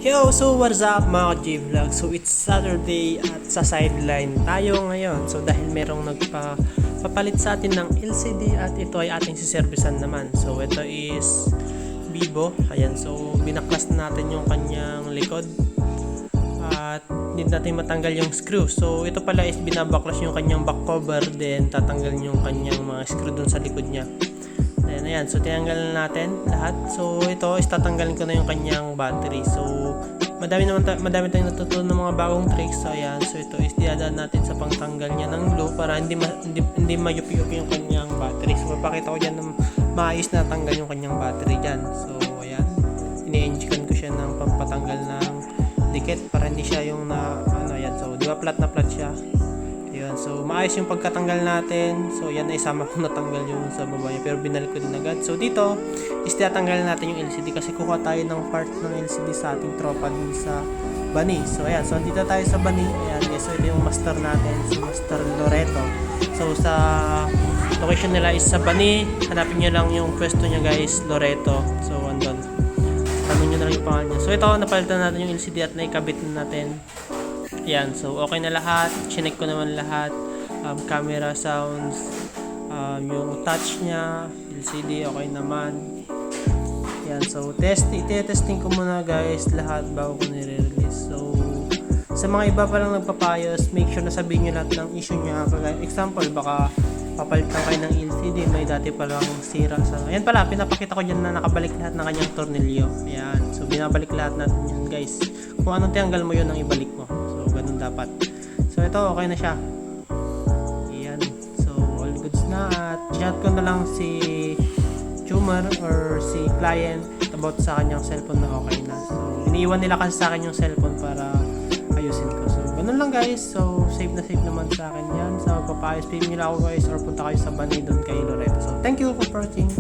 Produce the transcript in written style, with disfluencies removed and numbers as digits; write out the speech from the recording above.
Yo, so what's up mga J-Vlog? So it's Saturday at sa sideline tayo ngayon. So dahil merong nagpapalit sa atin ng LCD at ito ay ating siservisan naman. So ito is Vivo. Ayan, so binaklas natin yung kanyang likod. At hindi natin matanggal yung screw. So ito pala is binabaklas yung kanyang back cover. Then tatanggalin yung kanyang mga screw dun sa likod niya. Ayan, so tinanggal natin lahat. So ito is tatanggalin ko na yung kanyang battery. So madami tayong natutunan ng mga bagong tricks. So ayan, so ito is diadaan natin sa pangtanggal niya ng glue para hindi mayupi-yupi yung kanyang battery. So mapakita ko diyan na maayos na tanggal yung kanyang battery diyan. So ayan, ini-engineer ko siya ng pampatanggal ng dikit para hindi siya yung ayan. So di ba flat na flat siya. Ayan, so maayos yung pagkatanggal natin. So yan ay sama kong natanggal yung sa baba niya, pero binalik ko din agad. So dito is tatanggalin natin yung LCD kasi kukuha tayo ng part ng LCD sa ating tropa din sa Bani. So ayan, so dito tayo sa Bani. Ayan guys, so ito yung master natin, si Master Loreto. So sa location nila is sa Bani. Hanapin nyo lang yung pwesto niya guys, Loreto. So andun, tanong nyo na lang yung pangalan niya. So ito, napalitan natin yung LCD at naikabit na natin. Ayan, so okay na lahat. Chinek ko naman lahat. Camera, sounds, yung touch niya, LCD, okay naman. Ayan, so testing ko muna guys lahat bago ko nire-release. So sa mga iba pa lang nagpapayos, make sure na sabihin nyo lahat ng issue niya. Example, baka papalitan kayo ng LCD, may dati palang sira sa... Ayan pala, pinapakita ko dyan na nakabalik lahat ng kanyang tornilyo. Ayan, so binabalik lahat natin yan guys. Kung anong tiyanggal mo yun ang ibalik mo. So ganun dapat. So ito, okay na siya. Ayan, so all goods na. At chat ko na lang si Chumar or si client about sa kanyang cellphone na okay na. So iniiwan nila kasi sa akin yung cellphone para ayusin ko. So ganun lang guys. So safe na safe naman sa akin yan. So magpapayos, pay nila ako guys or punta kayo sa Bani doon kay Loreto. So thank you for watching.